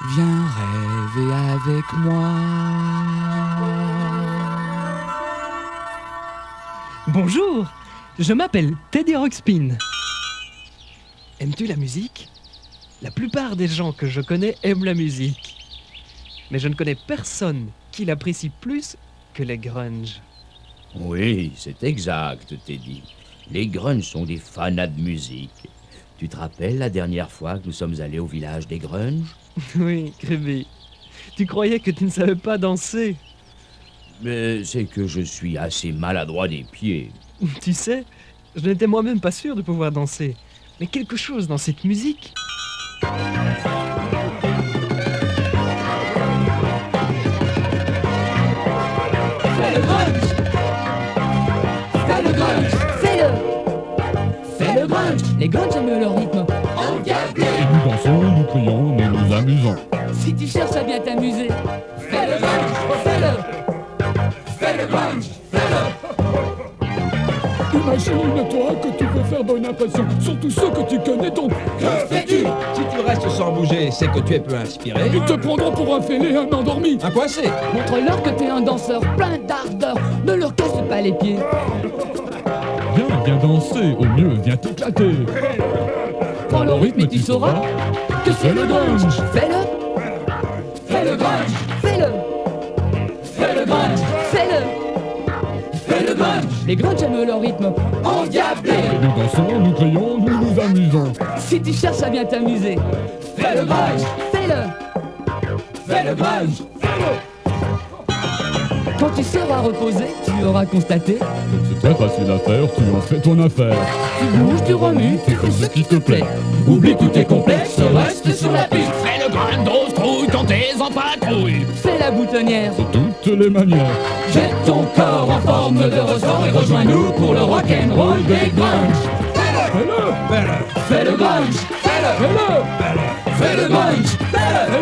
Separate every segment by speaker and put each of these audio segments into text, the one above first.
Speaker 1: Viens rêver avec moi.
Speaker 2: Bonjour, je m'appelle Teddy Ruxpin. Aimes-tu la musique ? La plupart des gens que je connais aiment la musique. Mais je ne connais personne qui l'apprécie plus que les grunge.
Speaker 3: Oui, c'est exact, Teddy. Les grunge sont des fanats de musique. Tu te rappelles la dernière fois que nous sommes allés au village des grunge ?
Speaker 2: Oui, Gruby. Tu croyais que tu ne savais pas danser.
Speaker 3: Mais c'est que je suis assez maladroit des pieds.
Speaker 2: Tu sais, je n'étais moi-même pas sûr de pouvoir danser. Mais quelque chose dans cette musique...
Speaker 4: Fais le grunge! Fais le grunge! Fais-le! Fais le grunge! Les grunge aiment leur rythme. Endiablé!
Speaker 5: Nous dansons, nous crions, nous nous amusons.
Speaker 4: Si tu cherches à bien t'amuser, fais le grunge! Fais-le! Fais le grunge! Fais-le!
Speaker 5: Imagine-toi que tu peux faire bonne impression sur tous ceux que tu connais donc.
Speaker 4: Que fais-tu?
Speaker 6: Si tu restes sans bouger, c'est que tu es peu inspiré.
Speaker 5: Ils te prendront pour un fêlé, un endormi.
Speaker 6: Un coincé.
Speaker 4: Montre-leur que t'es un danseur plein d'ardeur. Ne leur casse pas les pieds.
Speaker 5: Viens danser, au mieux, viens t'éclater.
Speaker 4: Prends le rythme et tu sauras que c'est le grunge. Fais-le! Fais le grunge! Fais-le! Fais le grunge! Fais-le! Fais le grunge! Les grunge aiment leur rythme endiablé.
Speaker 5: Nous dansons, nous crions, nous nous amusons.
Speaker 4: Si tu cherches à bien t'amuser, fais le grunge! Fais-le! Fais le grunge! Quand tu seras reposé, tu auras constaté.
Speaker 5: C'est très facile à faire, tu en fais ton affaire.
Speaker 4: Tu bouges, tu remues, tu fais ce qui te plaît. Oublie tous tes complexes, reste sur la piste.
Speaker 5: Fais le grain d'ose trouille quand t'es en patrouille.
Speaker 4: Fais la boutonnière.
Speaker 5: De toutes les manières.
Speaker 4: Jette ton corps en forme de ressort et rejoins-nous pour le rock'n'roll des grunge.
Speaker 5: Fais-le,
Speaker 4: Fais le grunge.
Speaker 5: fais-le,
Speaker 4: Fais le grunge.
Speaker 5: fais-le.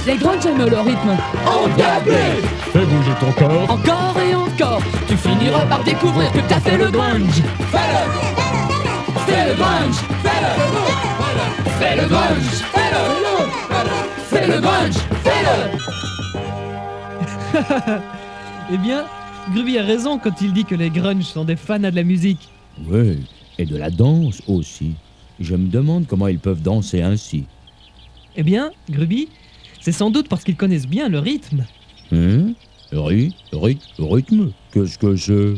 Speaker 4: Les grunge aiment le rythme endiablé.
Speaker 5: Fais bouger ton corps.
Speaker 4: Encore et encore, tu finiras par découvrir que t'as fait le grunge. Fais-le. Fais le grunge. Fais-le. Fais le grunge. Fais-le. Fais le grunge. Fais-le.
Speaker 2: Eh bien, Gruby a raison quand il dit que les grunge sont des fans de la musique.
Speaker 3: Oui, et de la danse aussi. Je me demande comment ils peuvent danser ainsi.
Speaker 2: Eh bien, Gruby, c'est sans doute parce qu'ils connaissent bien le rythme.
Speaker 3: Rythme. Qu'est-ce que c'est ?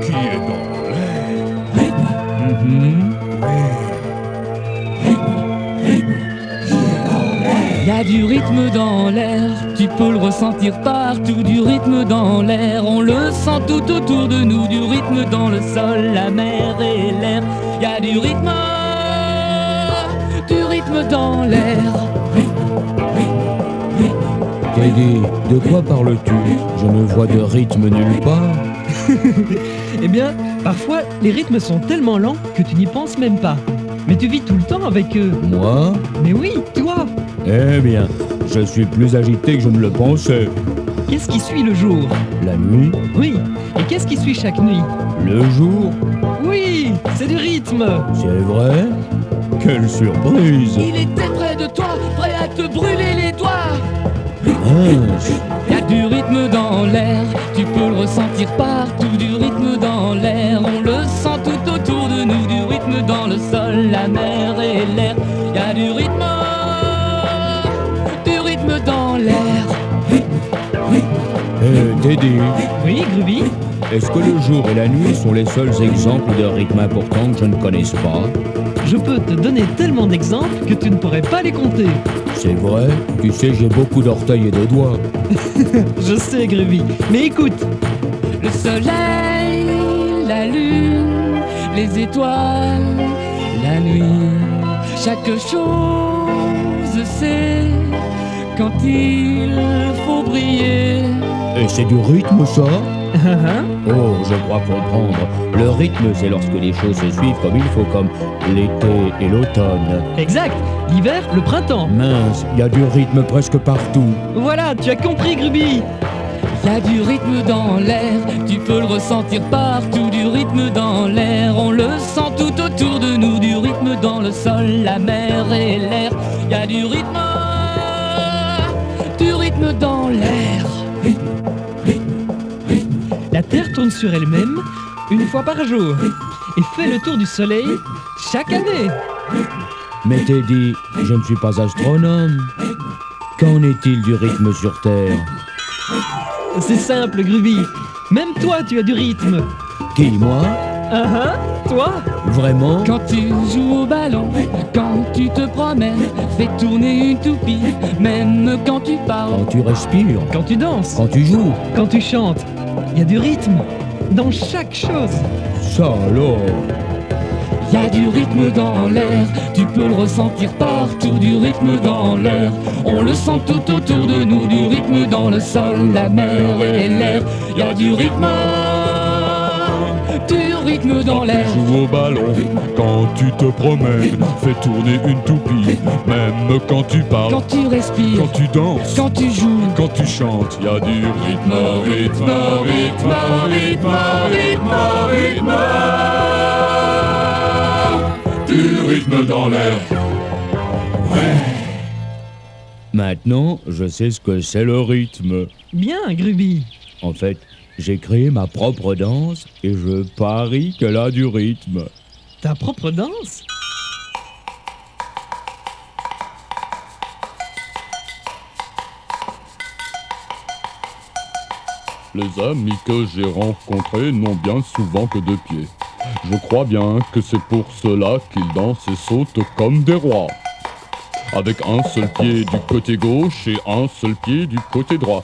Speaker 5: Qui est dans
Speaker 4: Y a du rythme dans l'air, tu peux le ressentir partout, du rythme dans l'air, on le sent tout autour de nous, du rythme dans le sol, la mer et l'air. Y a du rythme dans l'air.
Speaker 3: Teddy, de quoi parles-tu ? Je ne vois de rythme nulle part.
Speaker 2: Eh bien, parfois, les rythmes sont tellement lents que tu n'y penses même pas. Mais tu vis tout le temps avec eux.
Speaker 3: Moi ?
Speaker 2: Mais oui, toi!
Speaker 3: Eh bien, je suis plus agité que je ne le pensais.
Speaker 2: Qu'est-ce qui suit le jour?
Speaker 3: La nuit ?
Speaker 2: Oui. Et qu'est-ce qui suit chaque nuit?
Speaker 3: Le jour ?
Speaker 2: Oui, c'est du rythme!
Speaker 3: C'est vrai ? Quelle surprise !
Speaker 4: Il était près de toi, prêt à te brûler les doigts.
Speaker 3: Mince.
Speaker 4: Y a du rythme dans l'air, tu peux le ressentir partout, du rythme dans l'air, on le sent tout autour de nous, du rythme dans le sol, la mer et l'air. Y a du rythme dans l'air.
Speaker 3: Teddy,
Speaker 2: Oui, Gruby?
Speaker 3: est-ce que le jour et la nuit sont les seuls exemples de rythme importants que je ne connaisse pas ?
Speaker 2: Je peux te donner tellement d'exemples que tu ne pourrais pas les compter.
Speaker 3: C'est vrai ? Tu sais, j'ai beaucoup d'orteils et de doigts.
Speaker 2: Je sais, Gruby. Mais écoute,
Speaker 4: Le soleil, la lune, les étoiles, la nuit, chaque chose c'est quand il faut briller.
Speaker 3: Et c'est du rythme, ça ? Oh, je crois comprendre. Le rythme, c'est lorsque les choses se suivent comme il faut, comme l'été et l'automne.
Speaker 2: exact, l'hiver, le printemps.
Speaker 3: Mince, il y a du rythme presque partout.
Speaker 2: Voilà, tu as compris, Gruby.
Speaker 4: Y a du rythme dans l'air, tu peux le ressentir partout, du rythme dans l'air. On le sent tout autour de nous, du rythme dans le sol, la mer et l'air. Y a du rythme dans l'air.
Speaker 2: La Terre tourne sur elle-même une fois par jour et fait le tour du Soleil chaque année.
Speaker 3: Mais Teddy, je ne suis pas astronome. Qu'en est-il du rythme sur Terre?
Speaker 2: C'est simple, Gruby. Même toi, tu as du rythme.
Speaker 3: Qui, moi?
Speaker 2: Toi?
Speaker 3: Vraiment?
Speaker 4: Quand tu joues au ballon, quand tu te promènes, fais tourner une toupie, même quand tu parles.
Speaker 3: Quand tu respires?
Speaker 2: Quand tu danses?
Speaker 3: Quand tu joues?
Speaker 2: Quand tu chantes? Il y a du rythme dans chaque chose.
Speaker 3: Ça alors?
Speaker 4: Y a du rythme dans l'air, tu peux le ressentir partout, du rythme dans l'air. On le sent tout autour de nous, du rythme dans le sol, la mer et l'air. Y a du rythme dans l'air.
Speaker 5: Joue au ballon, quand tu te promènes, fais tourner une toupie, même quand tu parles,
Speaker 4: Quand tu respires,
Speaker 5: quand tu danses,
Speaker 4: quand tu joues,
Speaker 5: quand tu chantes, y a du rythme, rythme, rythme, rythme, rythme, rythme, du rythme dans l'air.
Speaker 3: Maintenant, je sais ce que c'est le rythme.
Speaker 2: Bien, Gruby.
Speaker 3: En fait, j'ai créé ma propre danse et je parie qu'elle a du rythme.
Speaker 2: Ta propre danse?
Speaker 5: Les amis que j'ai rencontrés n'ont bien souvent que deux pieds. Je crois bien que c'est pour cela qu'ils dansent et sautent comme des rois. Avec un seul pied du côté gauche et un seul pied du côté droit.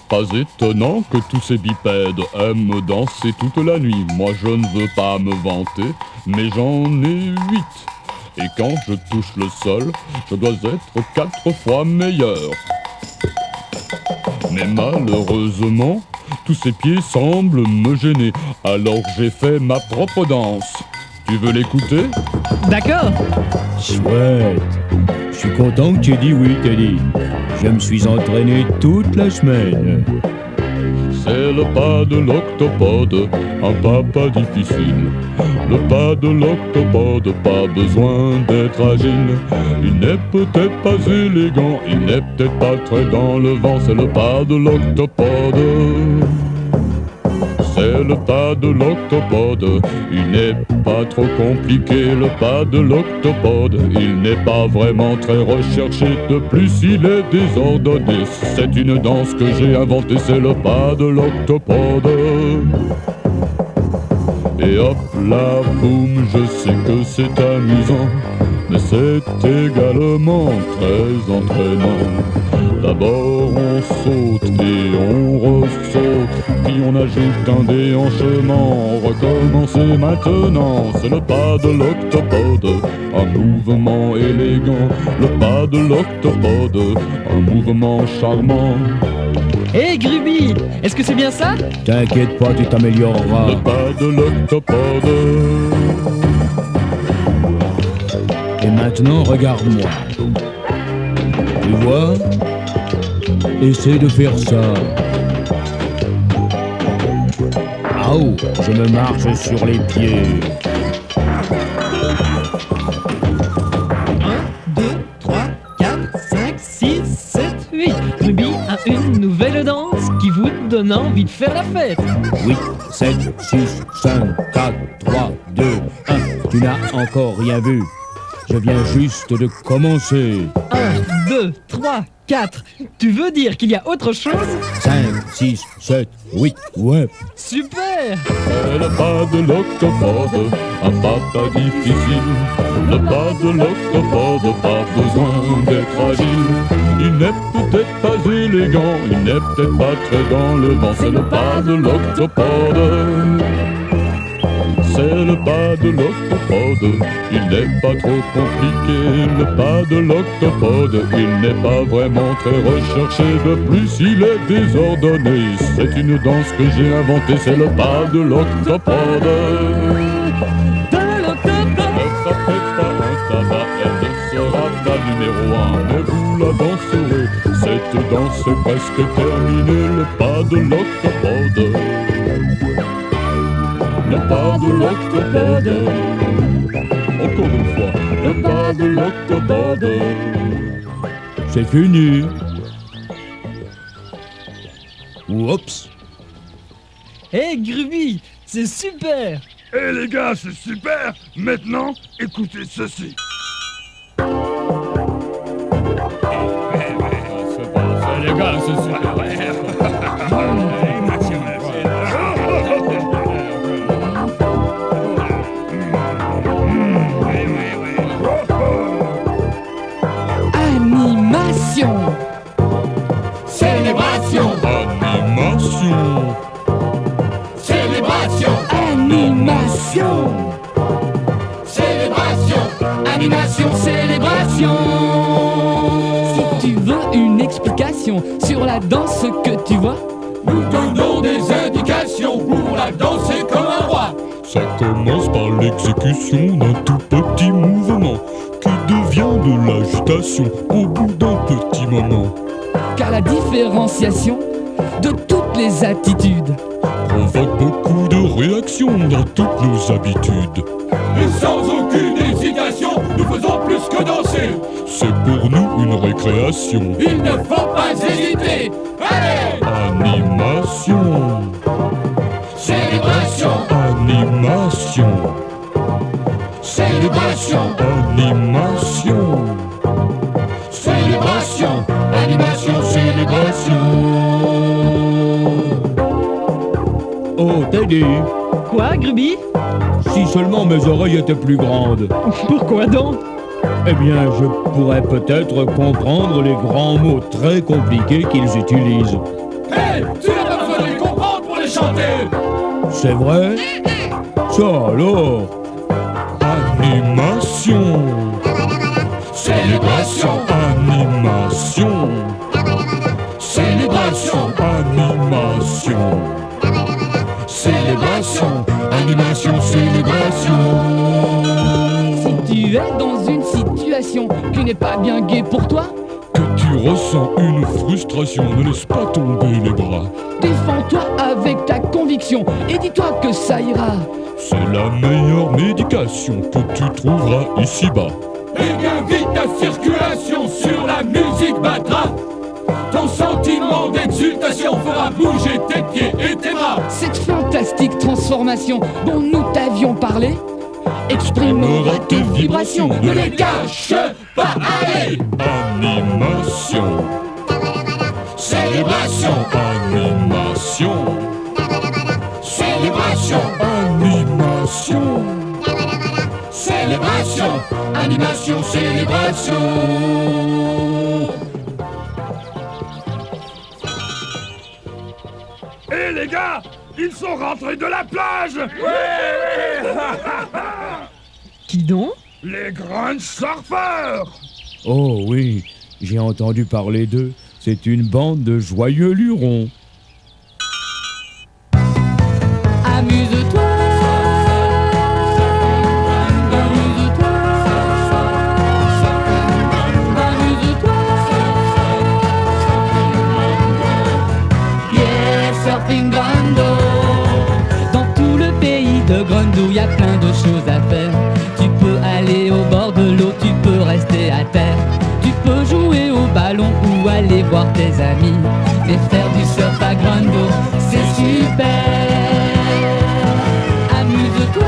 Speaker 5: Pas étonnant que tous ces bipèdes aiment danser toute la nuit. Moi je ne veux pas me vanter, mais j'en ai 8. Et quand je touche le sol, je dois être 4 fois meilleur. Mais malheureusement, tous ces pieds semblent me gêner. Alors j'ai fait ma propre danse. Tu veux l'écouter?
Speaker 2: D'accord.
Speaker 3: Chouette. Je suis content que tu aies dit oui, Teddy. Je me suis entraîné toute la semaine.
Speaker 5: C'est le pas de l'octopode, un pas difficile. Le pas de l'octopode, pas besoin d'être agile. Il n'est peut-être pas élégant, il n'est peut-être pas très dans le vent. C'est le pas de l'octopode. C'est le pas de l'octopode, il n'est pas trop compliqué, le pas de l'octopode, il n'est pas vraiment très recherché, de plus il est désordonné, c'est une danse que j'ai inventée, c'est le pas de l'octopode. Et hop là, boum, je sais que c'est amusant, mais c'est également très entraînant. D'abord on saute et on ressaute, puis on ajoute un déhanchement. Recommencer maintenant, c'est le pas de l'octopode, un mouvement élégant. Le pas de l'octopode, un mouvement charmant.
Speaker 2: Hé, Gruby, est-ce que c'est bien ça?
Speaker 3: T'inquiète pas, tu t'amélioreras.
Speaker 5: Le pas de l'octopode.
Speaker 3: Et maintenant, regarde-moi. Tu vois? Essaie de faire ça. Aou, je me marche sur les pieds.
Speaker 2: 1, 2, 3, 4, 5, 6, 7, 8. Gruby a une nouvelle danse qui vous donne envie de faire la fête.
Speaker 3: 8, 7, 6, 5, 4, 3, 2, 1. Tu n'as encore rien vu. Je viens juste de commencer.
Speaker 2: 1, 2, 3, 4. Tu veux dire qu'il y a autre chose?
Speaker 3: 5, 6, 7, 8, ouais.
Speaker 2: Super!
Speaker 5: C'est le pas de l'octopode, un pas difficile. Le pas de l'octopode, pas besoin d'être agile. Il n'est peut-être pas élégant, il n'est peut-être pas très dans le vent. C'est le pas de l'octopode. C'est le pas de l'octopode, il n'est pas trop compliqué. Le pas de l'octopode, il n'est pas vraiment très recherché. De plus, il est désordonné. C'est une danse que j'ai inventée, c'est le pas de l'octopode. Ne tapez pas un tabac, elle ne sera pas numéro 1, mais vous la danserez. Cette danse est presque terminée, le pas de l'octopode. Le pas de l'octopode. Encore une fois, le pas de l'octopode.
Speaker 3: C'est fini. Oups.
Speaker 2: Hé Gruby, c'est super!
Speaker 7: Eh les gars, c'est super! Maintenant, écoutez ceci.
Speaker 5: Les gars, c'est super.
Speaker 4: Animation.
Speaker 5: Célébration. Animation.
Speaker 4: Célébration. Animation. Célébration. Animation. Célébration. Si tu veux une explication sur la danse que tu vois,
Speaker 5: Nous donnons des indications pour la danser comme un roi. Ça commence par l'exécution d'un tout petit mouvement qui devient de l'agitation au bout d'un petit moment.
Speaker 4: car la différenciation de toutes les attitudes
Speaker 5: Provoque beaucoup de réactions dans toutes nos habitudes. Et sans aucune hésitation, nous faisons plus que danser. C'est pour nous une récréation.
Speaker 4: Il ne faut pas hésiter. Allez!
Speaker 5: Animation.
Speaker 4: Célébration.
Speaker 5: Animation.
Speaker 4: Célébration.
Speaker 5: Animation.
Speaker 4: Célébration. Animation. Célébration.
Speaker 3: Oh, Teddy,
Speaker 2: Quoi, Gruby?
Speaker 3: si seulement mes oreilles étaient plus grandes,
Speaker 2: Pourquoi donc?
Speaker 3: eh bien, je pourrais peut-être comprendre les grands mots très compliqués qu'ils utilisent.
Speaker 5: Hey, tu n'as pas besoin de les comprendre pour les chanter.
Speaker 3: C'est vrai? Ça alors?
Speaker 5: Animation.
Speaker 4: Célébration.
Speaker 5: Animation.
Speaker 4: Célébration.
Speaker 5: Animation.
Speaker 4: Célébration. Animation. Célébration. Si tu es dans une situation qui n'est pas bien gaie pour toi,
Speaker 5: Que tu ressens une frustration, ne laisse pas tomber les bras.
Speaker 4: défends-toi avec ta conviction et dis-toi que ça ira.
Speaker 5: C'est la meilleure médication que tu trouveras ici-bas.
Speaker 8: Et bien vite ta circulation sur la musique battra. Ton sentiment d'exultation fera bouger tes pieds et tes bras.
Speaker 4: Cette fantastique transformation dont nous t'avions parlé exprimera tes vibrations.
Speaker 8: Ne les gâche pas, allez!
Speaker 5: Animation.
Speaker 8: Célébration,
Speaker 5: Animation.
Speaker 8: célébration,
Speaker 5: Animation.
Speaker 8: célébration, animation, célébration.
Speaker 7: Eh les gars, ils sont rentrés de la plage.
Speaker 2: Qui donc?
Speaker 7: Les grands surfeurs.
Speaker 3: Oh oui, j'ai entendu parler d'eux. C'est une bande de joyeux lurons.
Speaker 4: Amuse-toi. Amuse-toi. Amuse-toi. Yeah, surfing Grando. Dans tout le pays de Grando, il y a plein de choses à faire. Tu peux aller au bord de l'eau, tu peux rester à terre. Tu peux jouer au ballon ou aller voir tes amis. Mais faire du surf à Grando, c'est super. Amuse-toi.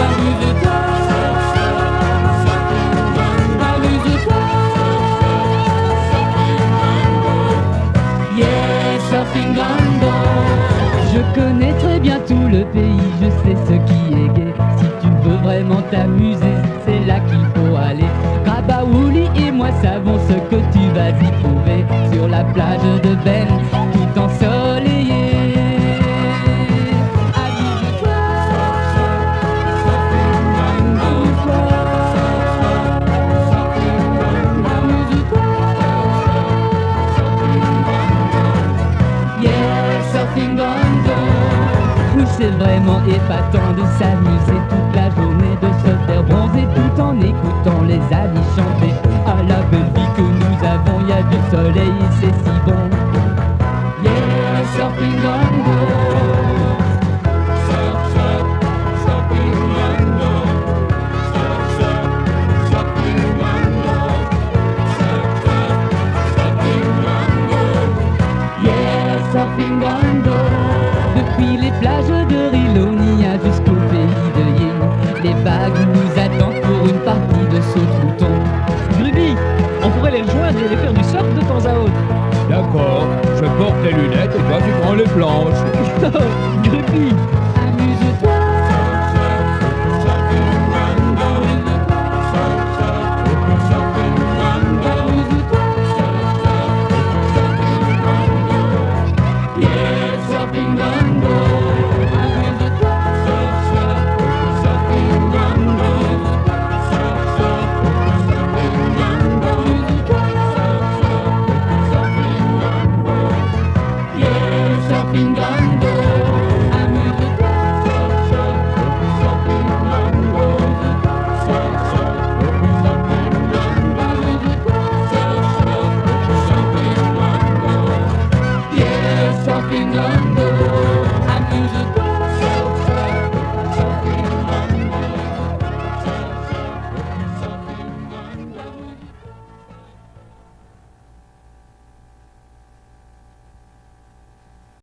Speaker 4: Amuse-toi. Amuse-toi. Yeah, surfing Grando. Je connais très bien tout le pays, je sais ce qui est gai. Si tu veux vraiment t'amuser, c'est là qu'il faut aller. Rabaouli et moi savons ce que tu vas y trouver sur la plage de Ben, tout ensoleillé. Amuse-toi. Amuse-toi. Amuse-toi. Yeah, surfing Grando. Oui, c'est vraiment épatant de s'amuser toute la journée, de se faire bronzer tout en écoutant les amis chanter à la belle soleil, c'est si bon. Yeah, surfing Orlando.
Speaker 8: Surf, surf, surfing Orlando. Surf, surf, surfing Orlando. Surf, surf, surfing Orlando.
Speaker 4: Yeah, surfing Orlando. Depuis les plages de Rilonia jusqu'au pays de Yin, les vagues nous attendent pour une partie de saut-mouton.
Speaker 2: Gruby, on pourrait les rejoindre et les faire du surf de temps à autre.
Speaker 3: D'accord, je porte les lunettes et toi tu prends les planches.
Speaker 2: Gruby,